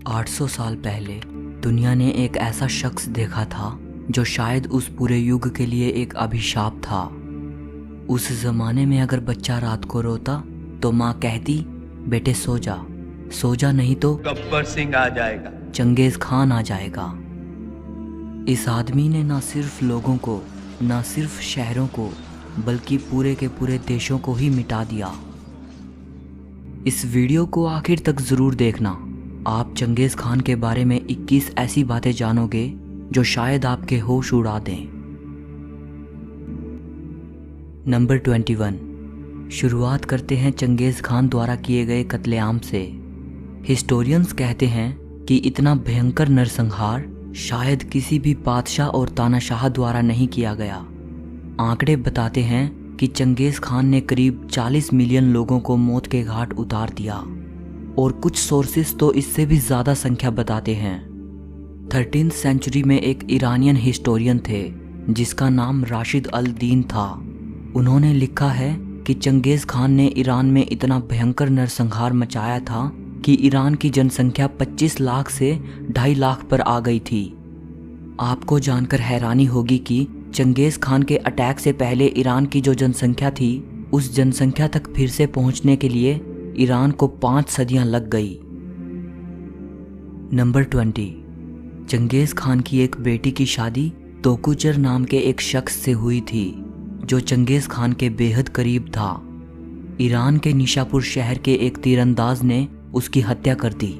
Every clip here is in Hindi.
800 साल पहले दुनिया ने एक ऐसा शख्स देखा था जो शायद उस पूरे युग के लिए एक अभिशाप था। उस जमाने में अगर बच्चा रात को रोता तो माँ कहती, बेटे सो जा नहीं तो गब्बर सिंह आ जाएगा, चंगेज खान आ जाएगा। इस आदमी ने ना सिर्फ लोगों को, ना सिर्फ शहरों को, बल्कि पूरे के पूरे देशों को ही मिटा दिया। इस वीडियो को आखिर तक जरूर देखना। आप चंगेज खान के बारे में 21 ऐसी बातें जानोगे जो शायद आपके होश उड़ा दें। नंबर 21। शुरुआत करते हैं चंगेज खान द्वारा किए गए कत्लेआम से। हिस्टोरियंस कहते हैं कि इतना भयंकर नरसंहार शायद किसी भी बादशाह और तानाशाह द्वारा नहीं किया गया। आंकड़े बताते हैं कि चंगेज खान ने करीब 40 मिलियन लोगों को मौत के घाट उतार दिया और कुछ सोर्सेस तो इससे भी ज़्यादा संख्या बताते हैं। 13th सेंचुरी में एक ईरानियन हिस्टोरियन थे जिसका नाम राशिद अल दीन था। उन्होंने लिखा है कि चंगेज खान ने ईरान में इतना भयंकर नरसंहार मचाया था कि ईरान की जनसंख्या 25 लाख से 2.5 लाख पर आ गई थी। आपको जानकर हैरानी होगी कि चंगेज खान के अटैक से पहले ईरान की जो जनसंख्या थी, उस जनसंख्या तक फिर से पहुंचने के लिए ईरान को 5 सदियां लग गई। नंबर 20। चंगेज खान की एक बेटी की शादी तोकुचर नाम के एक शख्स से हुई थी जो चंगेज खान के बेहद करीब था। ईरान के निशापुर शहर के एक तीरंदाज ने उसकी हत्या कर दी।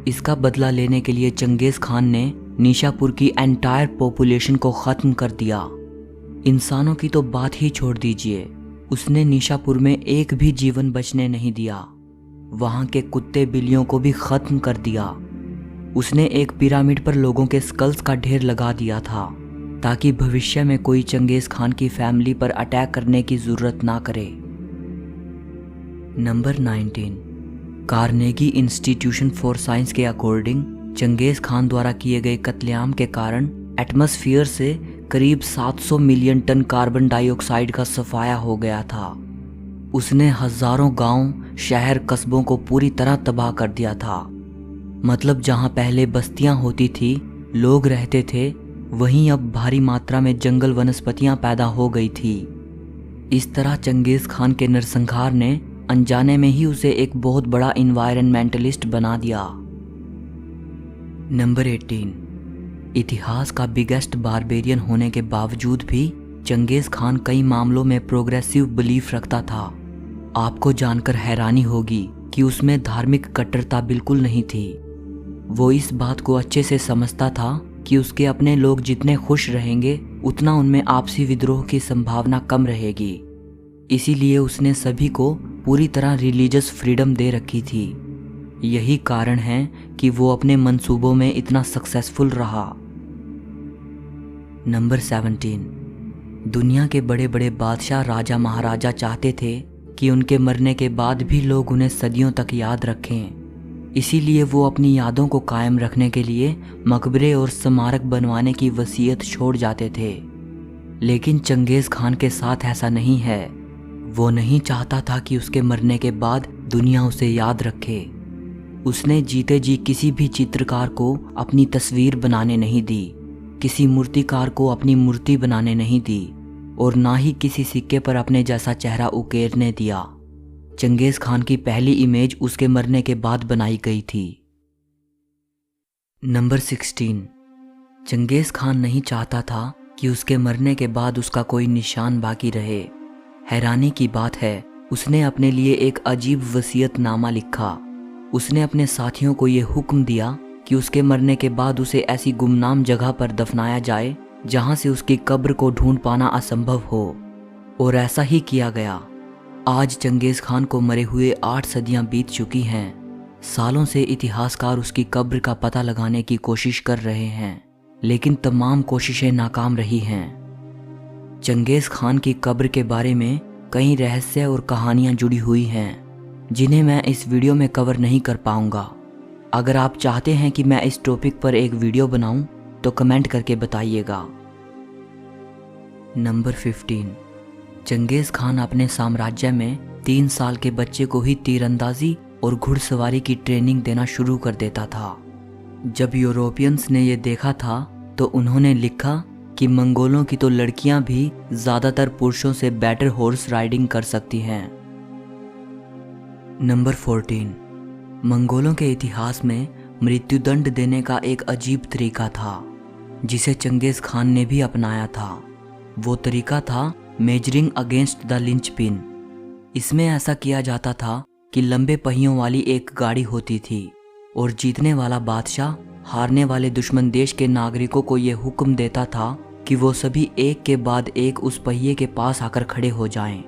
इसका बदला लेने के लिए चंगेज खान ने निशापुर की एंटायर पॉपुलेशन को ख़त्म कर दिया। इंसानों की तो बात ही छोड़ दीजिए, उसने निशापुर में एक भी जीवन बचने नहीं दिया। वहाँ के कुत्ते बिल्लियों को भी ख़त्म कर दिया। उसने एक पिरामिड पर लोगों के स्कल्स का ढेर लगा दिया था ताकि भविष्य में कोई चंगेज खान की फैमिली पर अटैक करने की ज़रूरत ना करे। Number 19। Carnegie institution for science के अकॉर्डिंग चंगेज खान द्वारा किए गए कत्लेआम के कारण एटमॉस्फेयर से करीब 700 मिलियन टन कार्बन डाइऑक्साइड का सफाया हो गया था। उसने हजारों गांव, शहर, कस्बों को पूरी तरह तबाह कर दिया था। मतलब जहां पहले बस्तियां होती थी, लोग रहते थे, वहीं अब भारी मात्रा में जंगल वनस्पतियां पैदा हो गई थी। इस तरह चंगेज खान के नरसंहार ने अनजाने में ही उसे एक बहुत बड़ा इन्वायरमेंटलिस्ट बना दिया। नंबर 18। इतिहास का बिगेस्ट बारबेरियन होने के बावजूद भी चंगेज खान कई मामलों में प्रोग्रेसिव बिलीफ रखता था। आपको जानकर हैरानी होगी कि उसमें धार्मिक कट्टरता बिल्कुल नहीं थी। वो इस बात को अच्छे से समझता था कि उसके अपने लोग जितने खुश रहेंगे उतना उनमें आपसी विद्रोह की संभावना कम रहेगी। इसीलिए उसने सभी को पूरी तरह रिलीजियस फ्रीडम दे रखी थी। यही कारण है कि वो अपने मंसूबों में इतना सक्सेसफुल रहा। नंबर 17। दुनिया के बड़े बड़े बादशाह, राजा, महाराजा चाहते थे कि उनके मरने के बाद भी लोग उन्हें सदियों तक याद रखें। इसीलिए वो अपनी यादों को कायम रखने के लिए मकबरे और स्मारक बनवाने की वसीयत छोड़ जाते थे। लेकिन चंगेज खान के साथ ऐसा नहीं है। वो नहीं चाहता था कि उसके मरने के बाद दुनिया उसे याद रखे। उसने जीते जी किसी भी चित्रकार को अपनी तस्वीर बनाने नहीं दी, किसी मूर्तिकार को अपनी मूर्ति बनाने नहीं दी और ना ही किसी सिक्के पर अपने जैसा चेहरा उकेरने दिया। चंगेज खान की पहली इमेज उसके मरने के बाद बनाई गई थी। नंबर 16। चंगेज खान नहीं चाहता था कि उसके मरने के बाद उसका कोई निशान बाकी रहे। हैरानी की बात है, उसने अपने लिए एक अजीब वसीयतनामा लिखा। उसने अपने साथियों को ये हुक्म दिया कि उसके मरने के बाद उसे ऐसी गुमनाम जगह पर दफनाया जाए जहां से उसकी कब्र को ढूंढ पाना असंभव हो, और ऐसा ही किया गया। आज चंगेज खान को मरे हुए 8 सदियां बीत चुकी हैं। सालों से इतिहासकार उसकी कब्र का पता लगाने की कोशिश कर रहे हैं, लेकिन तमाम कोशिशें नाकाम रही हैं। चंगेज खान की कब्र के बारे में कई रहस्य और कहानियां जुड़ी हुई हैं जिन्हें मैं इस वीडियो में कवर नहीं कर पाऊंगा। अगर आप चाहते हैं कि मैं इस टॉपिक पर एक वीडियो बनाऊं तो कमेंट करके बताइएगा। नंबर 15। चंगेज खान अपने साम्राज्य में 3 साल के बच्चे को ही तीरंदाजी और घुड़सवारी की ट्रेनिंग देना शुरू कर देता था। जब यूरोपियंस ने ये देखा था तो उन्होंने लिखा कि मंगोलों की तो लड़कियां भी ज़्यादातर पुरुषों से बेटर हॉर्स राइडिंग कर सकती हैं। नंबर 14, मंगोलों के इतिहास में मृत्युदंड देने का एक अजीब तरीका था जिसे चंगेज़ खान ने भी अपनाया था। वो तरीका था मेजरिंग अगेंस्ट द लिंचपिन। इसमें ऐसा किया जाता था कि लंबे पहियों वाली एक गाड़ी होती थी और जीतने वाला बादशाह हारने वाले दुश्मन देश के नागरिकों को ये हुक्म देता था कि वो सभी एक के बाद एक उस पहिए के पास आकर खड़े हो जाएं,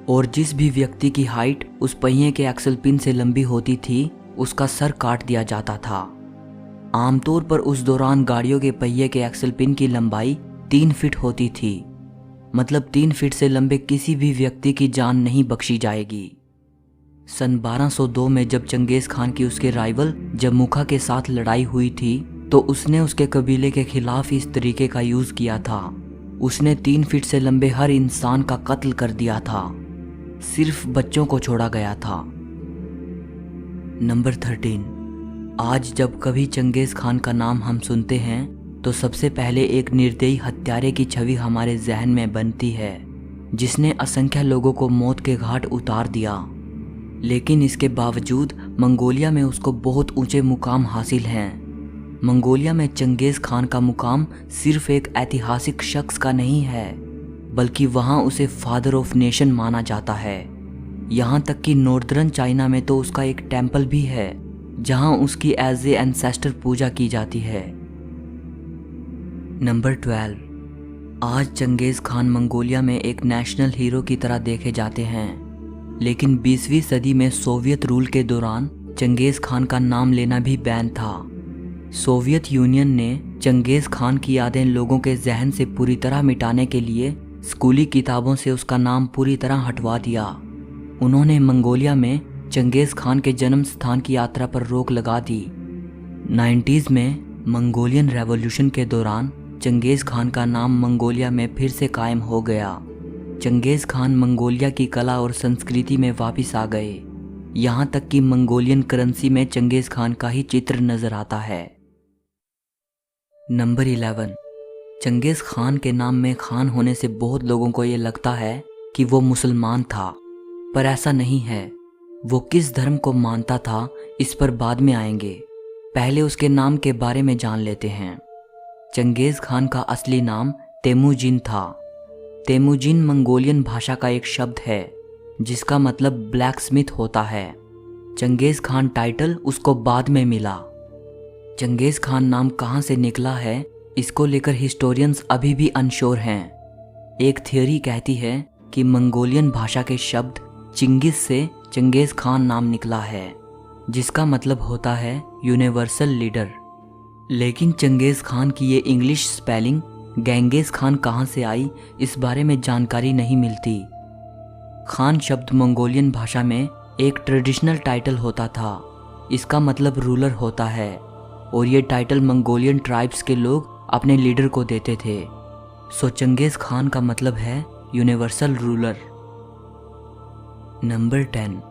और जिस भी व्यक्ति की हाइट उस पहिए के एक्सल पिन से लंबी होती थी उसका सर काट दिया जाता था। आमतौर पर उस दौरान गाड़ियों के पहिए के एक्सल पिन की लंबाई 3 फीट होती थी, मतलब 3 फीट से लंबे किसी भी व्यक्ति की जान नहीं बख्शी जाएगी। सन 1202 में जब चंगेज़ खान की उसके राइवल जमुखा के साथ लड़ाई हुई थी तो उसने उसके कबीले के खिलाफ इस तरीके का यूज किया था। उसने 3 फीट से लंबे हर इंसान का कत्ल कर दिया था, सिर्फ बच्चों को छोड़ा गया था। नंबर 13, आज जब कभी चंगेज़ खान का नाम हम सुनते हैं तो सबसे पहले एक निर्दयी हत्यारे की छवि हमारे जहन में बनती है जिसने असंख्य लोगों को मौत के घाट उतार दिया। लेकिन इसके बावजूद मंगोलिया में उसको बहुत ऊंचे मुकाम हासिल हैं। मंगोलिया में चंगेज़ खान का मुकाम सिर्फ एक ऐतिहासिक शख्स का नहीं है, बल्कि वहाँ उसे फादर ऑफ नेशन माना जाता है। यहाँ तक कि नॉर्दर्न चाइना में तो उसका एक टेम्पल भी है जहाँ उसकी एज ए एंसेस्टर पूजा की जाती है। नंबर 12, आज चंगेज़ खान मंगोलिया में एक नेशनल हीरो की तरह देखे जाते हैं, लेकिन 20वीं सदी में सोवियत रूल के दौरान चंगेज़ खान का नाम लेना भी बैन था। सोवियत यूनियन ने चंगेज़ खान की यादें लोगों के जहन से पूरी तरह मिटाने के लिए स्कूली किताबों से उसका नाम पूरी तरह हटवा दिया। उन्होंने मंगोलिया में चंगेज़ खान के जन्म स्थान की यात्रा पर रोक लगा दी। 90s में मंगोलियन रेवोल्यूशन के दौरान चंगेज़ खान का नाम मंगोलिया में फिर से कायम हो गया। चंगेज़ खान मंगोलिया की कला और संस्कृति में वापस आ गए, यहाँ तक कि मंगोलियन करेंसी में चंगेज़ खान का ही चित्र नजर आता है। नंबर 11, चंगेज़ खान के नाम में खान होने से बहुत लोगों को ये लगता है कि वो मुसलमान था, पर ऐसा नहीं है। वो किस धर्म को मानता था इस पर बाद में आएंगे, पहले उसके नाम के बारे में जान लेते हैं। चंगेज़ खान का असली नाम तेमुजिन था। तेमुजिन मंगोलियन भाषा का एक शब्द है जिसका मतलब ब्लैक स्मिथ होता है। चंगेज़ खान टाइटल उसको बाद में मिला। चंगेज़ खान नाम कहाँ से निकला है इसको लेकर हिस्टोरियंस अभी भी अनश्योर हैं। एक थियोरी कहती है कि मंगोलियन भाषा के शब्द चिंगिस से चंगेज़ खान नाम निकला है, जिसका मतलब होता है यूनिवर्सल लीडर। लेकिन चंगेज़ खान की ये इंग्लिश स्पेलिंग गेंगिस खान कहाँ से आई इस बारे में जानकारी नहीं मिलती। खान शब्द मंगोलियन भाषा में एक ट्रेडिशनल टाइटल होता था, इसका मतलब रूलर होता है, और ये टाइटल मंगोलियन ट्राइब्स के लोग अपने लीडर को देते थे। सो चंगेज़ खान का मतलब है universal ruler. Number 10,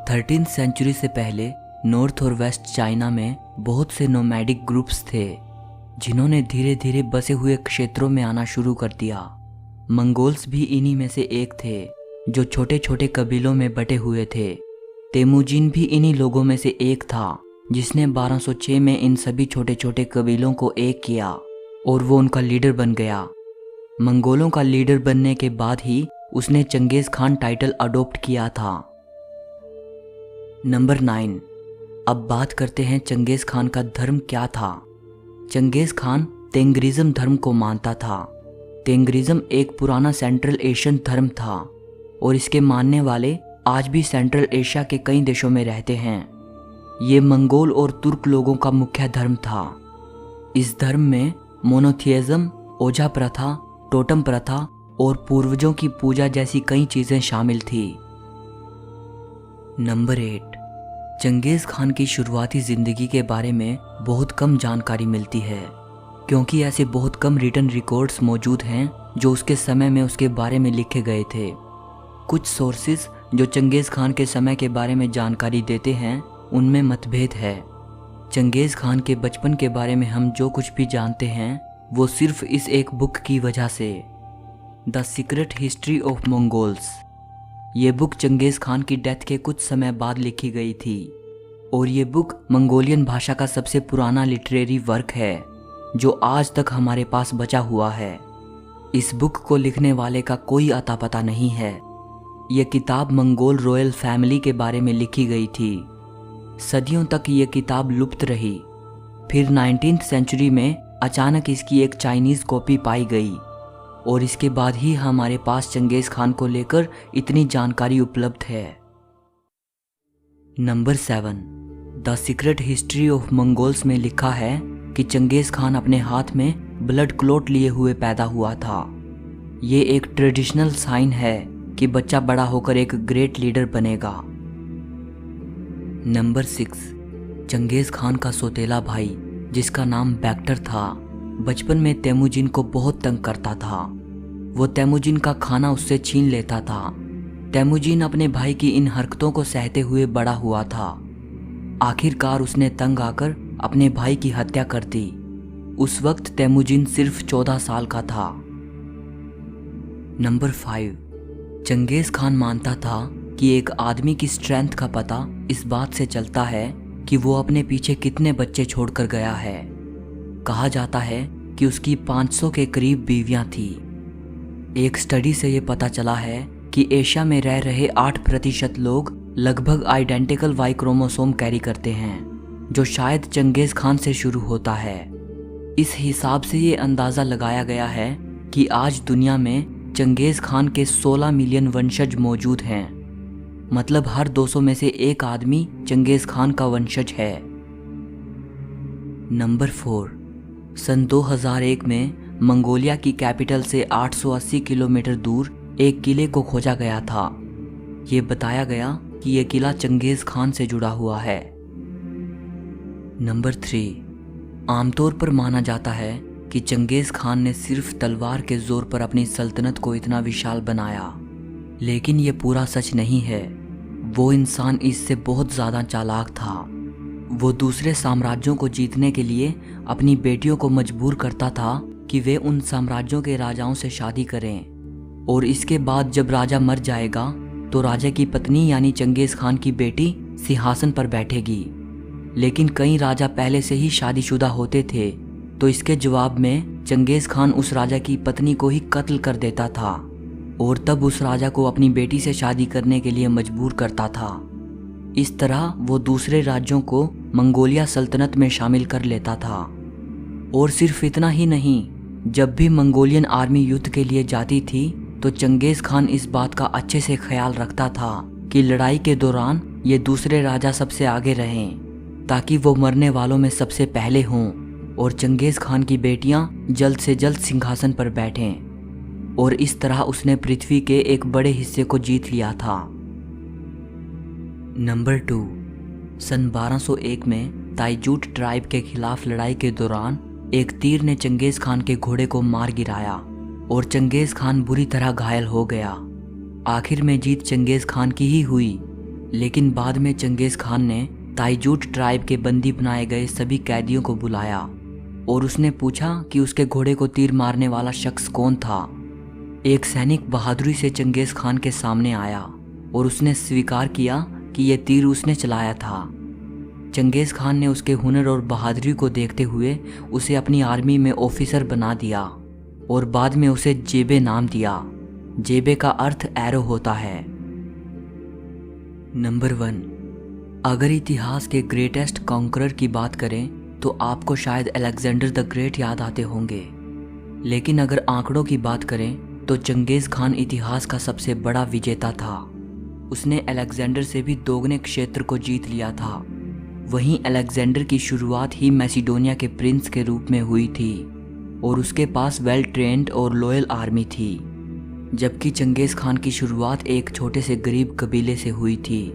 13th century से पहले नॉर्थ और वेस्ट चाइना में बहुत से नोमैडिक ग्रुप्स थे जिन्होंने धीरे धीरे बसे हुए क्षेत्रों में आना शुरू कर दिया। मंगोल्स भी इन्हीं में से एक थे जो छोटे छोटे कबीलों में बटे हुए थे। तेमुजिन भी इन्हीं लोगों में से एक था जिसने 1206 में इन सभी छोटे छोटे कबीलों को एक किया और वो उनका लीडर बन गया। मंगोलों का लीडर बनने के बाद ही उसने चंगेज़ खान टाइटल अडॉप्ट किया था। नंबर 9, अब बात करते हैं चंगेज़ खान का धर्म क्या था। चंगेज़ खान तेंग्रिज्म धर्म को मानता था। तेंग्रिज्म एक पुराना सेंट्रल एशियन धर्म था और इसके मानने वाले आज भी सेंट्रल एशिया के कई देशों में रहते हैं। ये मंगोल और तुर्क लोगों का मुख्य धर्म था। इस धर्म में मोनोथियज्म, ओझा प्रथा, टोटम प्रथा और पूर्वजों की पूजा जैसी कई चीजें शामिल थी। नंबर 8, चंगेज़ खान की शुरुआती जिंदगी के बारे में बहुत कम जानकारी मिलती है क्योंकि ऐसे बहुत कम रिटन रिकॉर्ड्स मौजूद हैं जो उसके समय में उसके बारे में लिखे गए थे। कुछ सोर्सेस जो चंगेज़ खान के समय के बारे में जानकारी देते हैं उनमें मतभेद है। चंगेज़ खान के बचपन के बारे में हम जो कुछ भी जानते हैं वो सिर्फ इस एक बुक की वजह से, the secret history of Mongols. ये बुक चंगेज़ खान की डेथ के कुछ समय बाद लिखी गई थी और ये बुक मंगोलियन भाषा का सबसे पुराना लिटरेरी वर्क है जो आज तक हमारे पास बचा हुआ है। इस बुक को लिखने वाले का कोई अता पता नहीं है। यह किताब मंगोल रॉयल फैमिली के बारे में लिखी गई थी। सदियों तक ये किताब लुप्त रही। फिर 19वीं सेंचुरी में अचानक इसकी एक चाइनीज़ कॉपी पाई गई और इसके बाद ही हमारे पास चंगेज़ खान को लेकर इतनी जानकारी उपलब्ध है। Number 7, the secret history of Mongols में लिखा है कि चंगेज़ खान अपने हाथ में ब्लड क्लॉट लिए हुए पैदा हुआ था। ये एक ट्रेडिशनल साइन है कि बच्चा बड़ा होकर एक ग्रेट लीडर बनेगा। नंबर 6, चंगेज़ खान का सौतेला भाई जिसका नाम बैक्टर था बचपन में तेमुजिन को बहुत तंग करता था। वो तेमुजिन का खाना उससे छीन लेता था। तेमुजिन अपने भाई की इन हरकतों को सहते हुए बड़ा हुआ था। आखिरकार उसने तंग आकर अपने भाई की हत्या कर दी। उस वक्त तेमुजिन सिर्फ 14 साल का था। नंबर 5, चंगेज़ खान मानता था कि एक आदमी की स्ट्रेंथ का पता इस बात से चलता है कि वो अपने पीछे कितने बच्चे छोड़कर गया है। कहा जाता है कि उसकी 500 के करीब बीवियां थी। एक स्टडी से ये पता चला है कि एशिया में रह रहे 8% लोग लगभग आइडेंटिकल वाई क्रोमोसोम कैरी करते हैं जो शायद चंगेज़ खान से शुरू होता है। इस हिसाब से ये अंदाज़ा लगाया गया है कि आज दुनिया में चंगेज़ खान के 16 मिलियन वंशज मौजूद हैं। मतलब हर 200 में से एक आदमी चंगेज़ खान का वंशज है। नंबर 4, सन 2001 में मंगोलिया की कैपिटल से 880 किलोमीटर दूर एक किले को खोजा गया था। ये बताया गया कि यह किला चंगेज़ खान से जुड़ा हुआ है। नंबर 3, आमतौर पर माना जाता है कि चंगेज़ खान ने सिर्फ तलवार के जोर पर अपनी सल्तनत को इतना विशाल बनाया, लेकिन ये पूरा सच नहीं है। वो इंसान इससे बहुत ज़्यादा चालाक था। वो दूसरे साम्राज्यों को जीतने के लिए अपनी बेटियों को मजबूर करता था कि वे उन साम्राज्यों के राजाओं से शादी करें और इसके बाद जब राजा मर जाएगा तो राजा की पत्नी यानी चंगेज़ खान की बेटी सिंहासन पर बैठेगी। लेकिन कई राजा पहले से ही शादीशुदा होते थे तो इसके जवाब में चंगेज़ खान उस राजा की पत्नी को ही कत्ल कर देता था और तब उस राजा को अपनी बेटी से शादी करने के लिए मजबूर करता था। इस तरह वो दूसरे राज्यों को मंगोलिया सल्तनत में शामिल कर लेता था। और सिर्फ इतना ही नहीं, जब भी मंगोलियन आर्मी युद्ध के लिए जाती थी तो चंगेज़ खान इस बात का अच्छे से ख्याल रखता था कि लड़ाई के दौरान ये दूसरे राजा सबसे आगे रहें ताकि वो मरने वालों में सबसे पहले हों और चंगेज़ खान की बेटियां जल्द से जल्द सिंहासन पर बैठें। और इस तरह उसने पृथ्वी के एक बड़े हिस्से को जीत लिया था। नंबर 2, सन 1201 में ताइजूट ट्राइब के खिलाफ लड़ाई के दौरान एक तीर ने चंगेज़ खान के घोड़े को मार गिराया और चंगेज़ खान बुरी तरह घायल हो गया। आखिर में जीत चंगेज़ खान की ही हुई, लेकिन बाद में चंगेज़ खान ने ताइजूट ट्राइब के बंदी बनाए गए सभी कैदियों को बुलाया और उसने पूछा कि उसके घोड़े को तीर मारने वाला शख्स कौन था। एक सैनिक बहादुरी से चंगेज़ खान के सामने आया और उसने स्वीकार किया कि यह तीर उसने चलाया था। चंगेज़ खान ने उसके हुनर और बहादुरी को देखते हुए उसे अपनी आर्मी में ऑफिसर बना दिया और बाद में उसे जेबे नाम दिया। जेबे का अर्थ एरो होता है। नंबर 1, अगर इतिहास के ग्रेटेस्ट कॉन्करर की बात करें तो आपको शायद अलेक्जेंडर द ग्रेट याद आते होंगे, लेकिन अगर आंकड़ों की बात करें तो चंगेज़ खान इतिहास का सबसे बड़ा विजेता था। उसने अलेक्जेंडर से भी दोगुने क्षेत्र को जीत लिया था। वहीं अलेक्जेंडर की शुरुआत ही मैसिडोनिया के प्रिंस के रूप में हुई थी और उसके पास वेल ट्रेंड और लॉयल आर्मी थी, जबकि चंगेज़ खान की शुरुआत एक छोटे से गरीब कबीले से हुई थी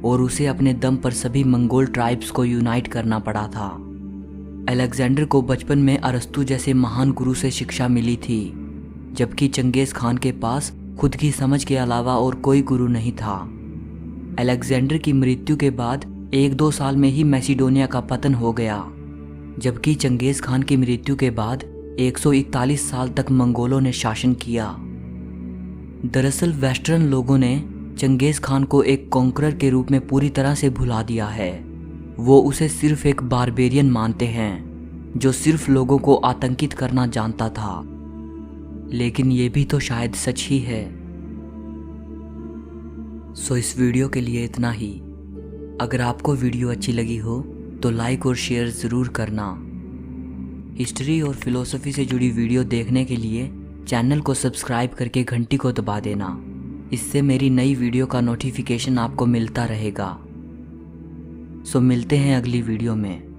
और उसे अपने दम पर सभी मंगोल ट्राइब्स को यूनाइट करना पड़ा था। अलेक्जेंडर को बचपन में अरस्तु जैसे महान गुरु से शिक्षा मिली थी, जबकि चंगेज़ खान के पास खुद की समझ के अलावा और कोई गुरु नहीं था। अलेक्जेंडर की मृत्यु के बाद 1-2 साल में ही मैसिडोनिया का पतन हो गया, जबकि चंगेज़ खान की मृत्यु के बाद 141 साल तक मंगोलों ने शासन किया। दरअसल वेस्टर्न लोगों ने चंगेज़ खान को एक कॉन्करर के रूप में पूरी तरह से भुला दिया है। वो उसे सिर्फ एक बारबेरियन मानते हैं जो सिर्फ लोगों को आतंकित करना जानता था, लेकिन ये भी तो शायद सच ही है। सो इस वीडियो के लिए इतना ही। अगर आपको वीडियो अच्छी लगी हो तो लाइक और शेयर ज़रूर करना। हिस्ट्री और फिलोसफी से जुड़ी वीडियो देखने के लिए चैनल को सब्सक्राइब करके घंटी को दबा देना। इससे मेरी नई वीडियो का नोटिफिकेशन आपको मिलता रहेगा। सो मिलते हैं अगली वीडियो में।